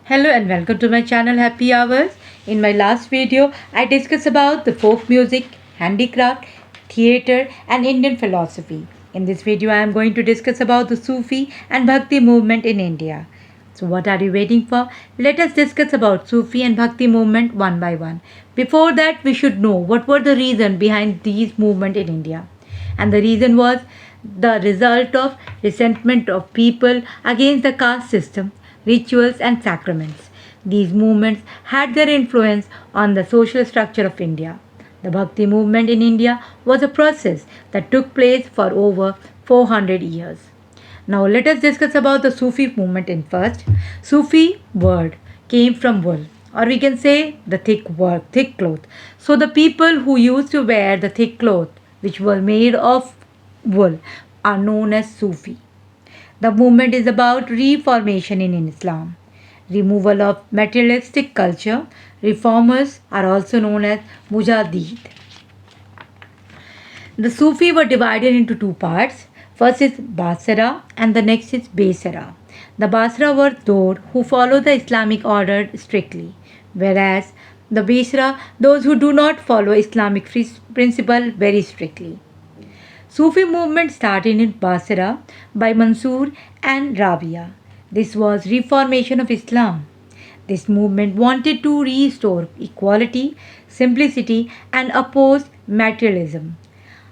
Hello and welcome to my channel Happy Hours. In my last video, I discussed about the folk music, handicraft, theatre and Indian philosophy. In this video, I am going to discuss about the Sufi and Bhakti movement in India. So what are you waiting for? Let us discuss about Sufi and Bhakti movement one by one. Before that, we should know what were the reason behind these movement in India. And the reason was the result of resentment of people against the caste system, rituals and sacraments. These movements had their influence on the social structure of India. The Bhakti movement in India was a process that took place for over 400 years. Now let us discuss about the Sufi movement in first. Sufi word came from wool, or we can say the thick cloth. So the people who used to wear the thick cloth which were made of wool are known as Sufi. The movement is about reformation in Islam, removal of materialistic culture. Reformers are also known as Mujahideen. The Sufi were divided into two parts. First is Basra and the next is Besra. The Basra were those who follow the Islamic order strictly, whereas the Besra, those who do not follow Islamic principle very strictly. Sufi movement started in Basra by Mansur and Rabia. This was reformation of Islam. This movement wanted to restore equality, simplicity and oppose materialism.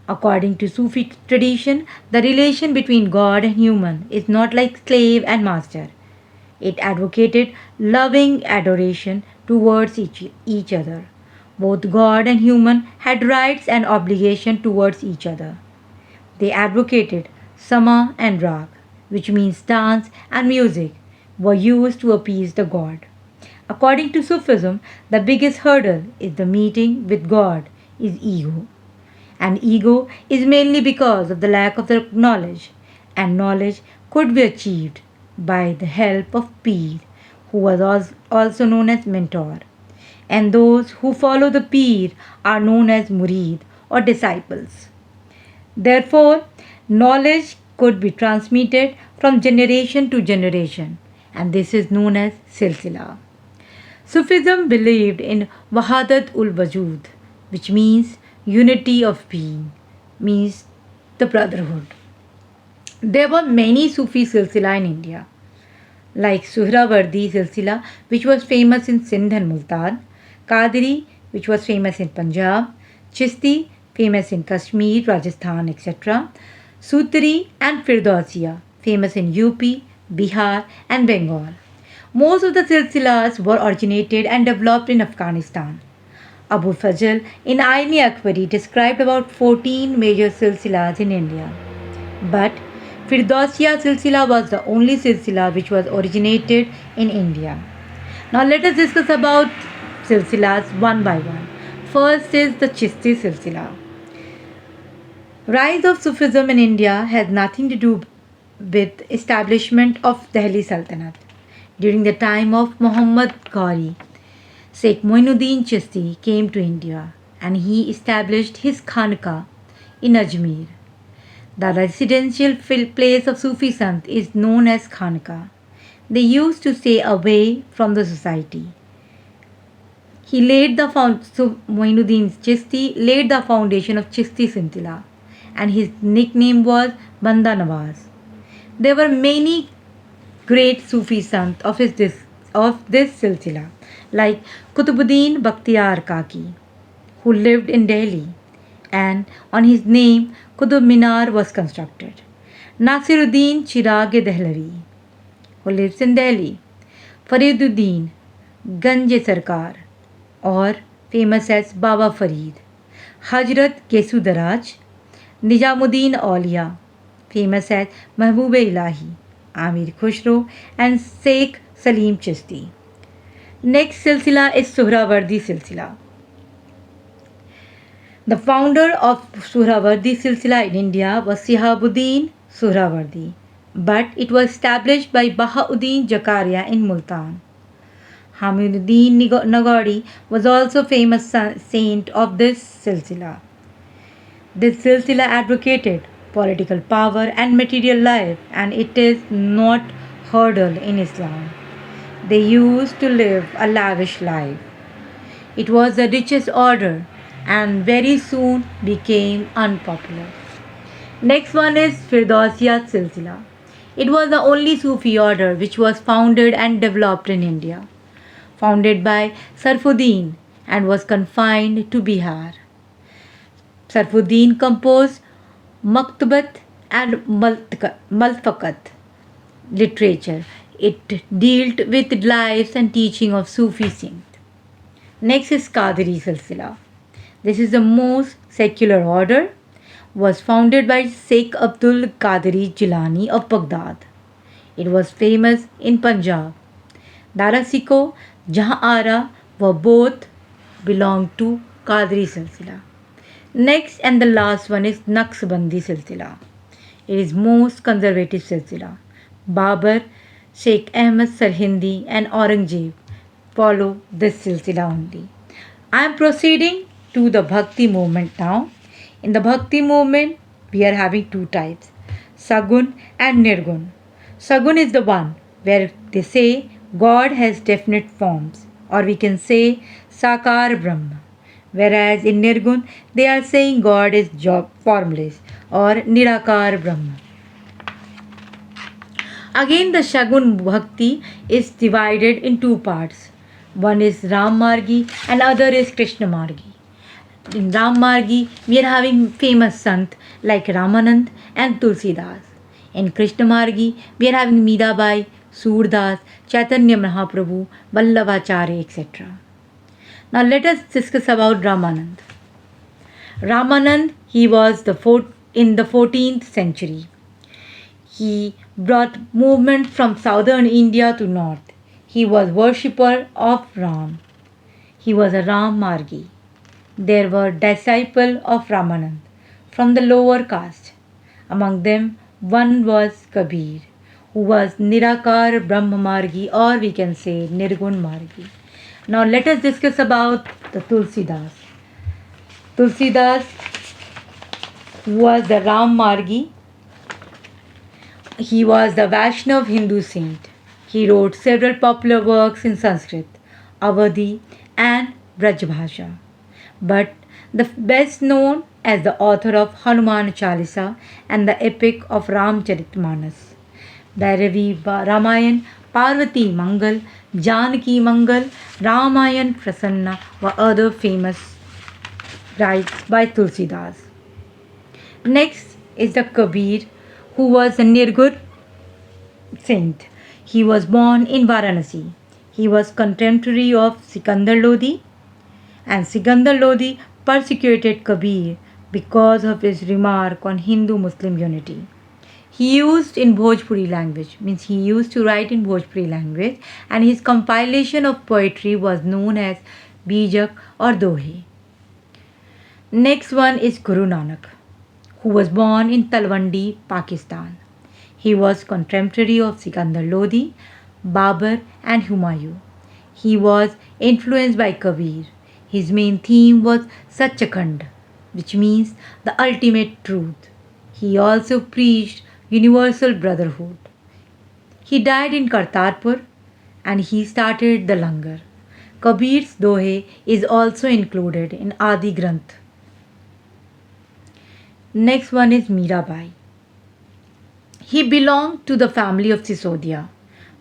According to Sufi tradition, the relation between God and human is not like slave and master. It advocated loving adoration towards each other. Both God and human had rights and obligation towards each other. They advocated Sama and Rag, which means dance and music, were used to appease the God. According to Sufism, the biggest hurdle is the meeting with God is ego. And ego is mainly because of the lack of the knowledge, and knowledge could be achieved by the help of Peer, who was also known as mentor. And those who follow the Peer are known as Murid or disciples. Therefore, knowledge could be transmitted from generation to generation, and this is known as silsila. Sufism believed in Wahadat ul Wajud, which means unity of being, means the brotherhood. There were many Sufi silsila in India, like Suhrawardi silsila, which was famous in Sindh and Multan, Qadiri, which was famous in Punjab, Chishti, famous in Kashmir, Rajasthan, etc., Sutri and Firdausiya, famous in UP, Bihar, and Bengal. Most of the silsilas were originated and developed in Afghanistan. Abu Fazl in Aini Akbari described about 14 major silsilas in India. But Firdausiya silsila was the only silsila which was originated in India. Now let us discuss about silsilas one by one. First is the Chishti silsila. Rise of Sufism in India has nothing to do with establishment of Delhi Sultanate. During the time of Muhammad Ghori, Sheikh Moinuddin Chishti came to India and he established his Khanqa in Ajmer. The residential place of Sufi Sant is known as Khanqa. They used to stay away from the society. He laid the Moinuddin Chishti laid the foundation of Chishti Silsila, and his nickname was Banda Nawaz. There were many great Sufi Sant of this silsila, like Kutubuddin Bakhtiyar Kaki, who lived in Delhi, and on his name Qutub Minar was constructed. Nasiruddin Chirag Dehlavi, who lives in Delhi. Fariduddin Ganj Sarkar, or famous as Baba Farid. Hazrat Kesudaraj, Nijamuddin Aulia, famous as Mahbub Ilahi, Amir Khusro, and Sheikh Salim Chishti. Next silsila is Suhrawardi silsila. The founder of Suhrawardi silsila in India was Shihabuddin Suhrawardi, but it was established by Bahauddin Zakaria in Multan. Hamiduddin Nagori was also famous saint of this silsila. This silsila advocated political power and material life, and it is not hurdle in Islam. They used to live a lavish life. It was the richest order and very soon became unpopular. Next one is Firdausiya Silsila. It was the only Sufi order which was founded and developed in India, founded by Sarfuddin and was confined to Bihar. Sarfuddin composed Maktubat and Malfakat literature. It dealt with lives and teaching of Sufi saints. Next is Qadiri Silsila. This is the most secular order, was founded by Sheikh Abdul Qadiri Jilani of Baghdad. It was famous in Punjab. Dara Sikho, Jahan Ara were both belonged to Qadri Silsila. Next and the last one is Naqshbandi Silsila. It is most conservative Silsila. Babur, Sheikh Ahmad Sarhindi and Aurangzeb follow this Silsila only. I am proceeding to the Bhakti movement now. In the Bhakti movement, we are having two types, Sagun and Nirgun. Sagun is the one where they say God has definite forms, or we can say Sakar Brahma. Whereas in Nirgun, they are saying God is formless or Nirakar Brahma. Again, the Shagun Bhakti is divided in two parts. One is Ram Margi and other is Krishna Margi. In Ram Margi, we are having famous sant like Ramanand and Tulsidas. In Krishna Margi, we are having Mirabai, Surdas, Chaitanya Mahaprabhu, Vallabhacharya, etc. Now let us discuss about Ramanand. Ramanand, he was in the 14th century. He brought movement from southern India to north. He was worshipper of Ram. He was a Ram Margi. There were disciples of Ramanand from the lower caste. Among them, one was Kabir, who was Nirakar Brahma Margi, or we can say Nirgun Margi. Now let us discuss about the Tulsidas. Tulsidas was the Ram Margi. He was the Vaishnav Hindu saint. He wrote several popular works in Sanskrit, Awadhi, and Brajbhasha. But the best known as the author of Hanuman Chalisa and the epic of Ramcharitmanas. Bhairavi Ramayan, Parvati Mangal, Janaki Mangal, Ramayan Prasanna were other famous rites by Tulsidas. Next is the Kabir, who was a Nirgur saint. He was born in Varanasi. He was contemporary of Sikandar Lodi, and Sikandar Lodi persecuted Kabir because of his remark on Hindu-Muslim unity. He used in Bhojpuri language, means he used to write in Bhojpuri language, and his compilation of poetry was known as Bijak or Dohe. Next one is Guru Nanak, who was born in Talwandi, Pakistan. He was contemporary of Sikandar Lodi, Babur, and Humayun. He was influenced by Kabir. His main theme was Satchakand, which means the ultimate truth. He also preached universal brotherhood. He died in Kartarpur and he started the Langar. Kabir's Dohe is also included in Adi Granth. Next one is Mirabai. He belonged to the family of Sisodia,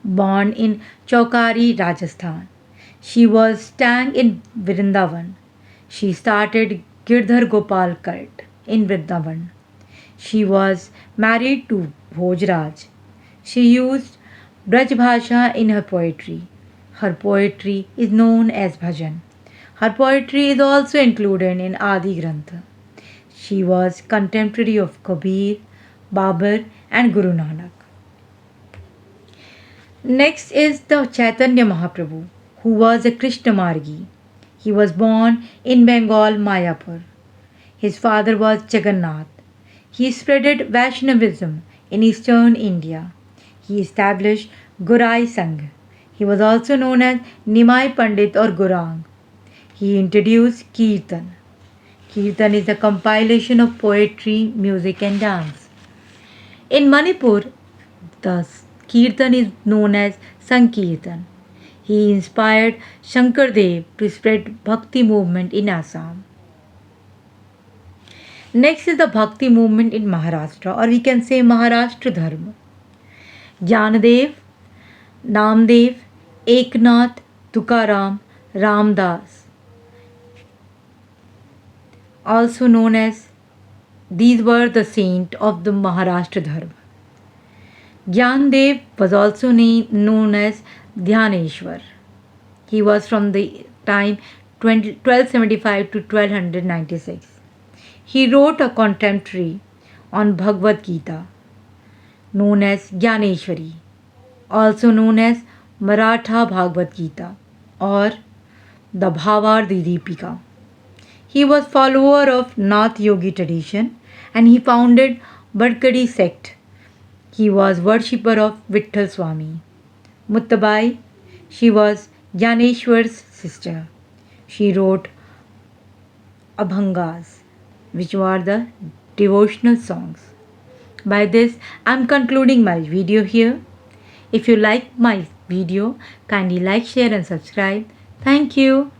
born in Chaukari, Rajasthan. She was staying in Vrindavan. She started Girdhar Gopal cult in Vrindavan. She was married to Bhojraj. She used Brajbhasha in her poetry. Her poetry is known as bhajan. Her poetry is also included in Adi Grantha. She was contemporary of Kabir, Babur, and Guru Nanak. Next is the Chaitanya Mahaprabhu, who was a Krishna Margi. He was born in Bengal, Mayapur. His father was Jagannath. He spreaded Vaishnavism in eastern India. He established Gurai Sangh. He was also known as Nimai Pandit or Gurang. He introduced Kirtan. Kirtan is a compilation of poetry, music, and dance. In Manipur, the Kirtan is known as Sankirtan. He inspired Shankar Dev to spread Bhakti movement in Assam. Next is the Bhakti movement in Maharashtra, or we can say Maharashtra Dharma. Jnanadev, Namdev, Eknath, Tukaram, Ramdas, also known as these were the saint of the Maharashtra Dharma. Gyandev was also known as Dhyaneshwar. He was from the time 1275 to 1296. He wrote a commentary on Bhagavad Gita known as Gyaneshwari, also known as Maratha Bhagavad Gita or the Bhavardi Deepika. He was follower of Nath Yogi tradition and he founded Barkadi sect. He was worshipper of Vitthal Swami. Muttabai, she was Gyaneshwar's sister. She wrote Abhangas, which were the devotional songs. By this, I am concluding my video here. If you like my video, kindly like, share and subscribe. Thank you.